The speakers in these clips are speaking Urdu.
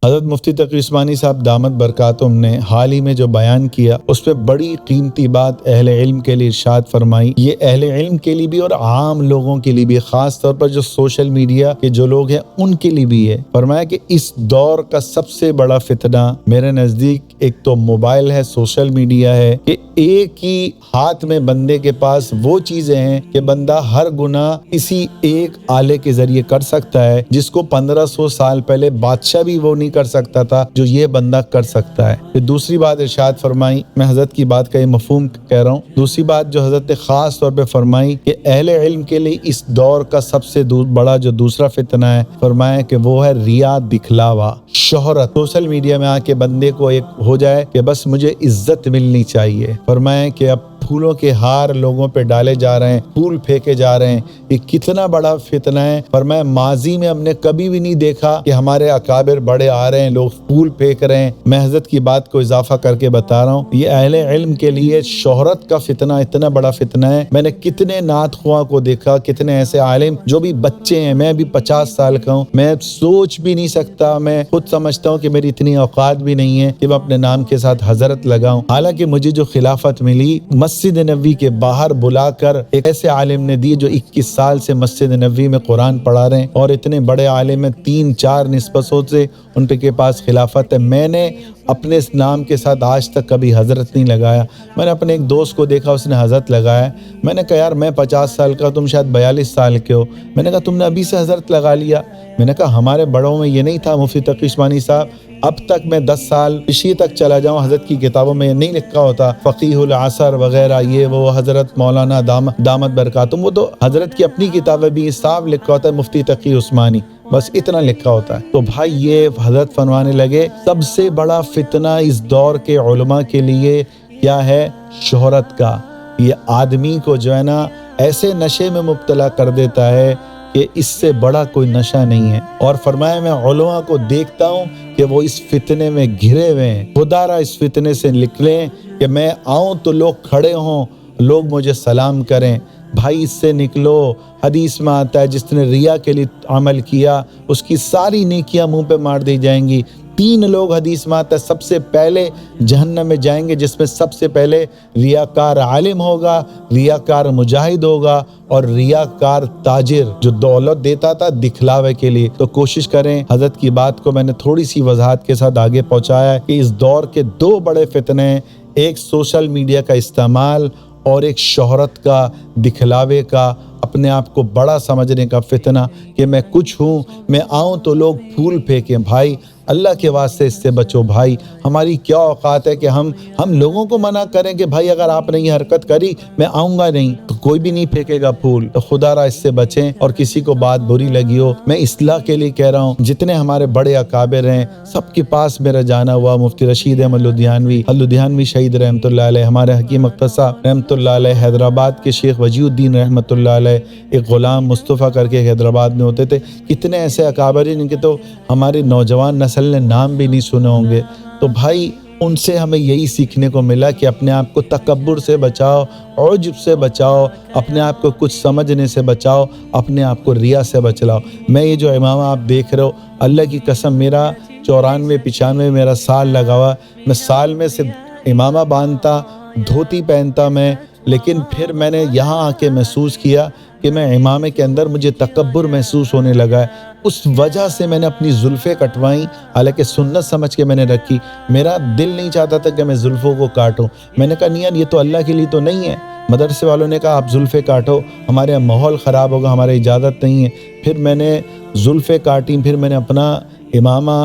حضرت مفتی تقی عثمانی صاحب دامت برکاتہم نے حال ہی میں جو بیان کیا اس پہ بڑی قیمتی بات اہل علم کے لیے ارشاد فرمائی. یہ اہل علم کے لیے بھی اور عام لوگوں کے لیے بھی، خاص طور پر جو سوشل میڈیا کے جو لوگ ہیں ان کے لیے بھی ہے. فرمایا کہ اس دور کا سب سے بڑا فتنہ میرے نزدیک ایک تو موبائل ہے، سوشل میڈیا ہے، کہ ایک ہی ہاتھ میں بندے کے پاس وہ چیزیں ہیں کہ بندہ ہر گناہ اسی ایک آلے کے ذریعے کر سکتا ہے، جس کو 1500 سال پہلے بادشاہ بھی وہ نہیں کر سکتا تھا جو یہ بندہ کر سکتا ہے. پھر دوسری بات ارشاد فرمائی، میں حضرت کی بات کا یہ مفہوم کہہ رہا ہوں، دوسری بات جو حضرت نے خاص طور پہ فرمائی کہ اہل علم کے لیے اس دور کا سب سے بڑا جو دوسرا فتنہ ہے، فرمایا کہ وہ ہے ریا، دکھلاوا، شہرت. سوشل میڈیا میں آ کے بندے کو ایک ہو جائے کہ بس مجھے عزت ملنی چاہیے. فرمایا کہ اب پھولوں کے ہار لوگوں پہ ڈالے جا رہے ہیں، پھول پھینکے جا رہے ہیں. یہ کتنا بڑا فتنہ ہے. فرمایا ماضی میں ہم نے کبھی بھی نہیں دیکھا کہ ہمارے اکابر بڑے آ رہے ہیں، لوگ پھول پھینک رہے ہیں. میں حضرت کی بات کو اضافہ کر کے بتا رہا ہوں، یہ اہل علم کے لیے شہرت کا فتنہ اتنا بڑا فتنہ ہے. میں نے کتنے نعت خواں کو دیکھا، کتنے ایسے عالم جو بھی بچے ہیں، میں بھی 50 سال کا ہوں، میں سوچ بھی نہیں سکتا، میں خود سمجھتا ہوں کہ میری اتنی اوقات بھی نہیں ہے کہ میں اپنے نام کے ساتھ حضرت لگاؤں. حالانکہ مجھے جو خلافت ملی مسجد نبوی کے باہر بلا کر ایک ایسے عالم نے دی جو 21 سال سے مسجد نبوی میں قرآن پڑھا رہے ہیں، اور اتنے بڑے عالم ہیں، 3-4 نسبتوں سے ان کے پاس خلافت ہے. میں نے اپنے اس نام کے ساتھ آج تک کبھی حضرت نہیں لگایا. میں نے اپنے ایک دوست کو دیکھا، اس نے حضرت لگایا. میں نے کہا یار میں 50 سال کا، تم شاید 42 سال کے ہو. میں نے کہا تم نے ابھی سے حضرت لگا لیا. میں نے کہا ہمارے بڑوں میں یہ نہیں تھا. مفتی تقی عثمانی صاحب، اب تک میں 10 سال پیچھے تک چلا جاؤں، حضرت کی کتابوں میں یہ نہیں لکھا ہوتا فقیہ العصر وغیرہ، یہ وہ حضرت مولانا دامت برکاتہم، وہ تو حضرت کی اپنی کتابیں بھی صاف لکھا ہوتا ہے مفتی تقی عثمانی، بس اتنا لکھا ہوتا ہے. تو بھائی یہ حضرت فرمانے لگے سب سے بڑا فتنہ اس دور کے علماء کے لیے کیا ہے؟ شہرت کا. یہ آدمی کو جو ہے نا ایسے نشے میں مبتلا کر دیتا ہے کہ اس سے بڑا کوئی نشہ نہیں ہے. اور فرمایا میں علماء کو دیکھتا ہوں کہ وہ اس فتنے میں گھرے ہوئے ہیں. خدا را اس فتنے سے نکلیں کہ میں آؤں تو لوگ کھڑے ہوں، لوگ مجھے سلام کریں. بھائی اس سے نکلو. حدیث میں آتا ہے جس نے ریا کے لیے عمل کیا اس کی ساری نیکیاں منہ پہ مار دی جائیں گی. 3 لوگ حدیث میں آتا ہے سب سے پہلے جہنم میں جائیں گے، جس میں سب سے پہلے ریاکار عالم ہوگا، ریاکار مجاہد ہوگا، اور ریاکار تاجر جو دولت دیتا تھا دکھلاوے کے لیے. تو کوشش کریں، حضرت کی بات کو میں نے تھوڑی سی وضاحت کے ساتھ آگے پہنچایا ہے کہ اس دور کے 2 بڑے فتنے ہیں، ایک سوشل میڈیا کا استعمال اور ایک شہرت کا، دکھلاوے کا، اپنے آپ کو بڑا سمجھنے کا فتنہ کہ میں کچھ ہوں، میں آؤں تو لوگ پھول پھینکیں. بھائی اللہ کے واسطے اس سے بچو. بھائی ہماری کیا اوقات ہے کہ ہم لوگوں کو منع کریں کہ بھائی اگر آپ نے یہ حرکت کری میں آؤں گا نہیں، تو کوئی بھی نہیں پھینکے گا پھول. تو خدا را اس سے بچیں. اور کسی کو بات بری لگی ہو، میں اصلاح کے لیے کہہ رہا ہوں، جتنے ہمارے بڑے اکابر ہیں سب کے پاس میرا جانا ہوا. مفتی رشید احمد لدھیانوی شہید رحمۃ اللہ علیہ، ہمارے حکیم اختر صاحب رحمۃ اللہ علیہ، حیدرآباد کے شیخ وجی الدین رحمۃ اللہ علیہ، ایک غلام مصطفیٰ کر کے حیدرآباد میں ہوتے تھے. کتنے ایسے اکابر ہیں جن کے تو ہماری نوجوان نسل نے نام بھی نہیں سنے ہوں گے. تو بھائی ان سے ہمیں یہی سیکھنے کو ملا کہ اپنے آپ کو تکبر سے بچاؤ، عجب سے بچاؤ، اپنے آپ کو کچھ سمجھنے سے بچاؤ، اپنے آپ کو ریا سے بچاؤ. میں یہ جو امامہ آپ دیکھ رہے ہو، اللہ کی قسم میرا 94-95 میرا سال لگا ہوا، میں سال میں صرف امامہ باندھتا، دھوتی پہنتا میں. لیکن پھر میں نے یہاں آ کے محسوس کیا کہ میں امامے کے اندر مجھے تکبر محسوس ہونے لگا ہے. اس وجہ سے میں نے اپنی زلفیں کٹوائیں، حالانکہ سنت سمجھ کے میں نے رکھی. میرا دل نہیں چاہتا تھا کہ میں زلفوں کو کاٹوں. میں نے کہا نہیں، یہ تو اللہ کے لیے تو نہیں ہے. مدرسے والوں نے کہا آپ زلفیں کاٹو، ہمارے یہاں ماحول خراب ہوگا، ہماری اجازت نہیں ہے. پھر میں نے زلفیں کاٹیں، پھر میں نے اپنا امامہ،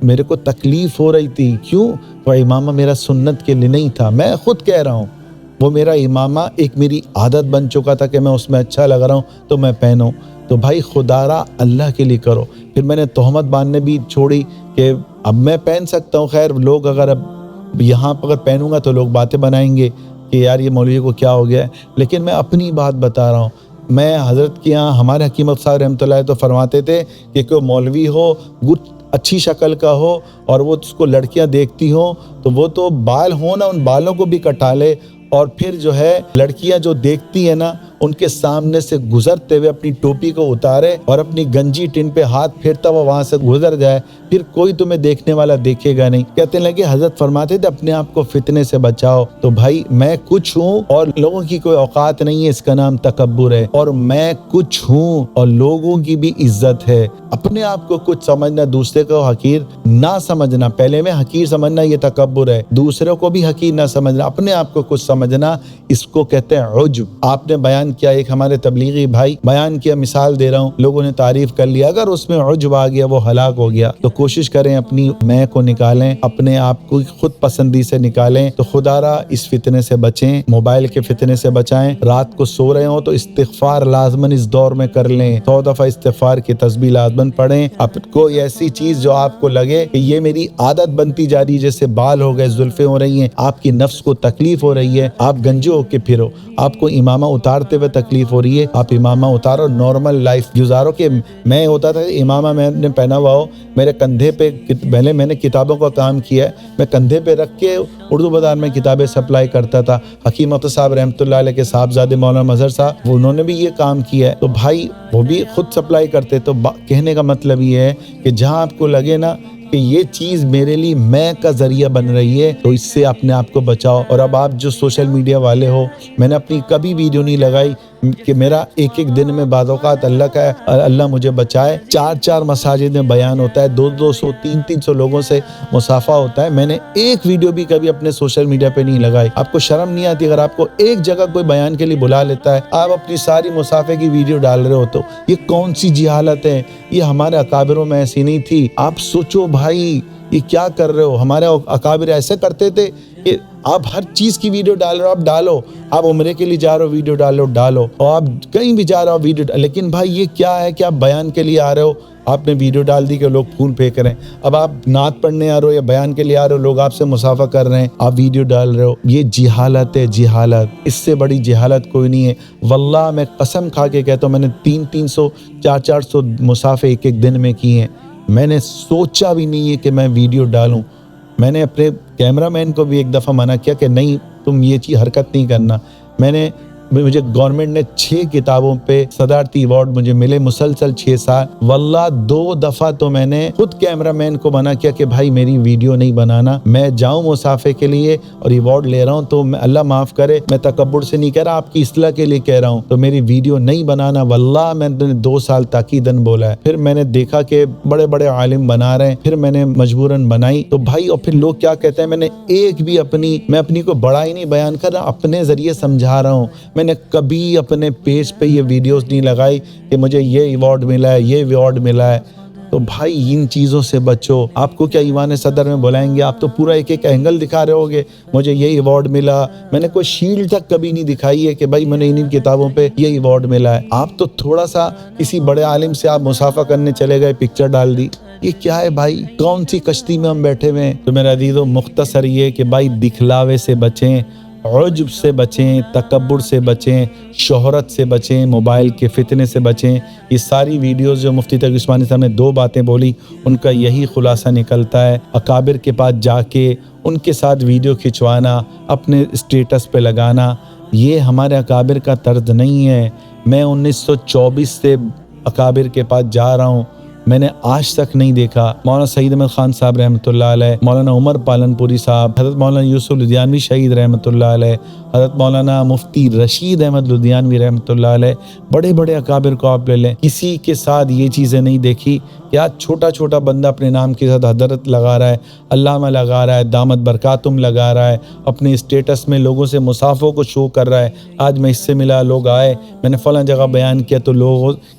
میرے کو تکلیف ہو رہی تھی. کیوں؟ وہ امامہ میرا سنت کے لیے نہیں تھا. میں خود کہہ رہا ہوں، وہ میرا امامہ ایک میری عادت بن چکا تھا کہ میں اس میں اچھا لگ رہا ہوں تو میں پہنوں. تو بھائی خدا را اللہ کے لیے کرو. پھر میں نے تہمت باندھنے بھی چھوڑی کہ اب میں پہن سکتا ہوں. خیر لوگ اگر اب یہاں پر اگر پہنوں گا تو لوگ باتیں بنائیں گے کہ یار یہ مولوی کو کیا ہو گیا ہے. لیکن میں اپنی بات بتا رہا ہوں. میں حضرت کے یہاں ہمارے حکیم صاحب رحمۃ اللہ تو فرماتے تھے کہ کوئی مولوی ہو اچھی شکل کا ہو اور وہ اس کو لڑکیاں دیکھتی ہوں تو وہ تو بال ہوں نا، ان بالوں کو بھی کٹا لے، اور پھر جو ہے لڑکیاں جو دیکھتی ہیں نا ان کے سامنے سے گزرتے ہوئے اپنی ٹوپی کو اتارے اور اپنی گنجی ٹن پہ ہاتھ پھیرتا ہوا وہاں سے گزر جائے، پھر کوئی تمہیں دیکھنے والا دیکھے گا نہیں۔ کہتے لگے حضرت فرماتے تھے اپنے آپ کو فتنے سے بچاؤ۔ تو بھائی میں کچھ ہوں اور لوگوں کی کوئی اوقات نہیں ہے، اس کا نام تکبر ہے، اور میں کچھ ہوں اور لوگوں کی بھی عزت ہے۔ اپنے آپ کو کچھ سمجھنا، دوسرے کو حقیر نہ سمجھنا، پہلے میں حقیر سمجھنا یہ تکبر ہے، دوسروں کو بھی حقیر نہ سمجھنا، اپنے آپ کو کچھ سمجھنا، اس کو کہتے ہیں عجب۔ آپ نے بیان کیا، ایک ہمارے تبلیغی بھائی بیان کیا، مثال دے رہا ہوں، لوگوں نے تعریف کر لیا، اگر اس میں عجب آ گیا وہ ہلاک ہو گیا۔ تو کوشش کریں اپنی میں کو نکالیں، اپنے آپ کو خود پسندی سے نکالیں، تو خدا را اس فتنے سے بچیں، موبائل کے فتنے سے بچائیں۔ رات کو سو رہے ہوں تو استغفار لازماً اس دور میں کر لیں، 100 دفعہ استغفار کی تسبیح لازماً پڑھیں۔ اب کوئی ایسی چیز جو آپ کو لگے کہ یہ میری عادت بنتی جا رہی ہے، جیسے بال ہو گئے، زلفیں ہو رہی ہیں، آپ کی نفس کو تکلیف ہو رہی ہے، آپ گنجے ہو کے پھرو، آپ کو امامہ اتارتے ہوئے تکلیف ہو رہی ہے، آپ امامہ اتارو، نارمل لائف گزارو۔ کہ میں ہوتا تھا امامہ میں نے پہنا ہوا ہو، میرے کندھے پہ، پہلے میں نے کتابوں کا کام کیا ہے، میں کندھے پہ رکھ کے اردو بازار میں کتابیں سپلائی کرتا تھا۔ حکیم اختر صاحب رحمۃ اللہ علیہ کے صاحبزادے مولانا مظہر صاحب، انہوں نے بھی یہ کام کیا ہے، تو بھائی وہ بھی خود سپلائی کرتے۔ تو کہنے کا مطلب یہ ہے کہ جہاں آپ کو لگے نا کہ یہ چیز میرے لیے میں کا ذریعہ بن رہی ہے، تو اس سے اپنے آپ کو بچاؤ۔ اور اب آپ جو سوشل میڈیا والے ہو، میں نے اپنی کبھی ویڈیو نہیں لگائی کہ میرا ایک دن میں بعض اوقات اللہ مجھے بچائے 4 مساجد میں بیان ہوتا ہے، 200 300 لوگوں سے مصافحہ ہوتا ہے، میں نے ایک ویڈیو بھی کبھی اپنے سوشل میڈیا پہ نہیں لگائی۔ آپ کو شرم نہیں آتی؟ اگر آپ کو ایک جگہ کوئی بیان کے لیے بلا لیتا ہے، آپ اپنی ساری مصافحے کی ویڈیو ڈال رہے ہو، تو یہ کون سی جہالت ہے؟ یہ ہمارے اکابروں میں ایسی نہیں تھی۔ آپ سوچو بھائی یہ کیا کر رہے ہو؟ ہمارے اکابر ایسے کرتے تھے کہ آپ ہر چیز کی ویڈیو ڈال رہے ہو، آپ ڈالو، آپ عمرے کے لیے جا رہے ہو ویڈیو ڈالو، اور آپ کہیں بھی جا رہے ہو ویڈیو لیکن بھائی یہ کیا ہے کہ آپ بیان کے لیے آ رہے ہو، آپ نے ویڈیو ڈال دی کہ لوگ پھول پھینک رہے ہیں۔ اب آپ نعت پڑھنے آ رہے ہو یا بیان کے لیے آ رہے ہو، لوگ آپ سے مصافحہ کر رہے ہیں، آپ ویڈیو ڈال رہے ہو۔ یہ جہالت ہے، جہالت، اس سے بڑی جہالت کوئی نہیں ہے۔ واللہ میں قسم کھا کے کہتا ہوں، میں نے 300 400 مصافحے ایک دن میں کیے ہیں، میں نے سوچا بھی نہیں ہے کہ میں ویڈیو ڈالوں۔ میں نے اپنے کیمرہ مین کو بھی ایک دفعہ منع کیا کہ نہیں تم یہ چیز حرکت نہیں کرنا۔ مجھے گورنمنٹ نے 6 کتابوں پہ صدارتی ایوارڈ مجھے ملے، مسلسل 6 سال۔ واللہ 2 دفعہ تو میں نے خود کیمرہ مین کو منع کیا کہ بھائی میری ویڈیو نہیں بنانا، میں جاؤں مصافحے کے لیے اور ایوارڈ لے رہا ہوں، تو اللہ معاف کرے، میں تکبر سے نہیں کہہ رہا، آپ کی اصلاح کے لیے کہہ رہا ہوں، تو میری ویڈیو نہیں بنانا۔ واللہ میں نے 2 سال تاکیداً بولا ہے۔ پھر میں نے دیکھا کہ بڑے بڑے عالم بنا رہے ہیں، پھر میں نے مجبوراً بنائی۔ تو بھائی اور پھر لوگ کیا کہتے ہیں، میں نے ایک بھی میں اپنی کو بڑائی نہیں بیان کر رہا، اپنے ذریعے سمجھا رہا ہوں۔ میں نے کبھی اپنے پیج پہ یہ ویڈیوز نہیں لگائی کہ مجھے یہ ایوارڈ ملا ہے، یہ ایوارڈ ملا ہے۔ تو بھائی ان چیزوں سے بچو۔ آپ کو کیا ایوان صدر میں بلائیں گے، آپ تو پورا ایک اینگل دکھا رہے ہوگے، مجھے یہ ایوارڈ ملا۔ میں نے کوئی شیلڈ تک کبھی نہیں دکھائی ہے کہ بھائی میں نے ان کتابوں پہ یہ ایوارڈ ملا ہے۔ آپ تو تھوڑا سا کسی بڑے عالم سے آپ مصافحہ کرنے چلے گئے، پکچر ڈال دی، یہ کیا ہے بھائی؟ کون سی کشتی میں ہم بیٹھے ہوئے ہیں؟ تو میرا عزیزو مختصر یہ کہ بھائی دکھلاوے سے بچیں، عجب سے بچیں، تکبر سے بچیں، شہرت سے بچیں، موبائل کے فتنے سے بچیں۔ یہ ساری ویڈیوز جو مفتی تقی عثمانی صاحب نے 2 باتیں بولی، ان کا یہی خلاصہ نکلتا ہے۔ اکابر کے پاس جا کے ان کے ساتھ ویڈیو کھنچوانا، اپنے اسٹیٹس پہ لگانا، یہ ہمارے اکابر کا طرز نہیں ہے۔ میں 1924 سے اکابر کے پاس جا رہا ہوں، میں نے آج تک نہیں دیکھا مولانا سعید احمد خان صاحب رحمۃ اللہ علیہ، مولانا عمر پالنپوری صاحب، حضرت مولانا یوسف لدھیانوی شہید رحمۃ اللہ علیہ، حضرت مولانا مفتی رشید احمد لدھیانوی رحمۃ اللہ علیہ، بڑے بڑے اکابر کو آپ لے لیں، کسی کے ساتھ یہ چیزیں نہیں دیکھی کہ آج چھوٹا چھوٹا بندہ اپنے نام کے ساتھ حضرت لگا رہا ہے، علامہ لگا رہا ہے، دامت برکاتم لگا رہا ہے، اپنے اسٹیٹس میں لوگوں سے مصافحوں کو شو کر رہا ہے۔ آج میں اس سے ملا، لوگ آئے، میں نے فلاں جگہ بیان کیا تو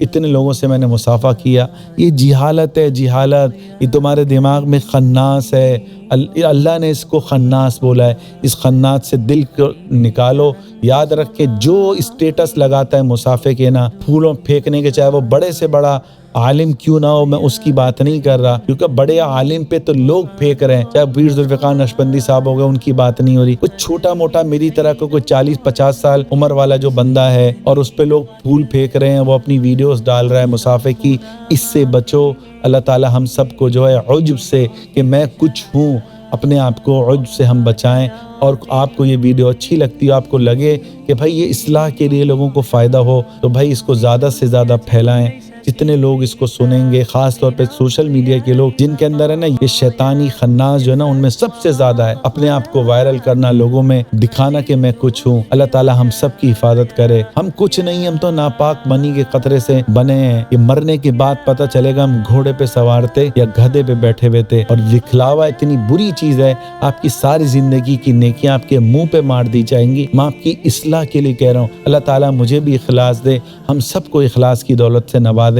اتنے لوگوں سے میں نے مصافحہ کیا۔ یہ جہالت ہے، جہالت، یہ تمہارے دماغ میں خناس ہے۔ اللہ نے اس کو خناس بولا ہے، اس خناس سے دل کو نکالو۔ یاد رکھ کے جو اسٹیٹس لگاتا ہے مصافحے کے نا، پھولوں پھینکنے کے، چاہے وہ بڑے سے بڑا عالم کیوں نہ ہو، میں اس کی بات نہیں کر رہا، کیونکہ بڑے عالم پہ تو لوگ پھینک رہے ہیں، چاہے پیر ذوالفقار نقشبندی صاحب ہو گئے، ان کی بات نہیں ہو رہی، کچھ چھوٹا موٹا میری طرح کو کوئی 40-50 سال عمر والا جو بندہ ہے اور اس پہ لوگ پھول پھینک رہے ہیں، وہ اپنی ویڈیوز ڈال رہا ہے مصافحے کی، اس سے بچو۔ اللہ تعالی ہم سب کو جو ہے عجب سے کہ میں کچھ ہوں، اپنے آپ کو عجب سے ہم بچائیں۔ اور آپ کو یہ ویڈیو اچھی لگتی ہے، آپ کو لگے کہ بھائی یہ اصلاح کے لیے لوگوں کو فائدہ ہو، تو بھائی اس کو زیادہ سے زیادہ پھیلائیں۔ جتنے لوگ اس کو سنیں گے، خاص طور پہ سوشل میڈیا کے لوگ جن کے اندر ہے نا یہ شیطانی خناس جو ہے نا ان میں سب سے زیادہ ہے، اپنے آپ کو وائرل کرنا، لوگوں میں دکھانا کہ میں کچھ ہوں۔ اللہ تعالی ہم سب کی حفاظت کرے۔ ہم کچھ نہیں، ہم تو ناپاک منی کے قطرے سے بنے ہیں۔ یہ مرنے کے بعد پتہ چلے گا ہم گھوڑے پہ سوار تھے یا گدھے پہ بیٹھے ہوئے تھے۔ اور دکھلاوا اتنی بری چیز ہے، آپ کی ساری زندگی کی نیکیاں آپ کے منہ پہ مار دی جائیں گی۔ میں آپ کی اصلاح کے لیے کہہ رہا ہوں، اللہ تعالیٰ مجھے بھی اخلاص دے، ہم سب کو اخلاص کی دولت سے نوازے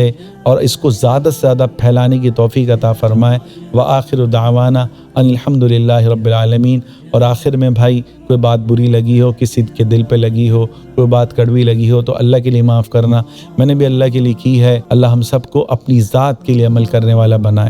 اور اس کو زیادہ سے زیادہ پھیلانے کی توفیق عطا فرمائے۔ وآخر دعوانا ان الحمدللہ رب العالمین۔ اور آخر میں بھائی کوئی بات بری لگی ہو، کسی کے دل پہ لگی ہو، کوئی بات کڑوی لگی ہو تو اللہ کے لیے معاف کرنا، میں نے بھی اللہ کے لیے کی ہے۔ اللہ ہم سب کو اپنی ذات کے لیے عمل کرنے والا بنائے۔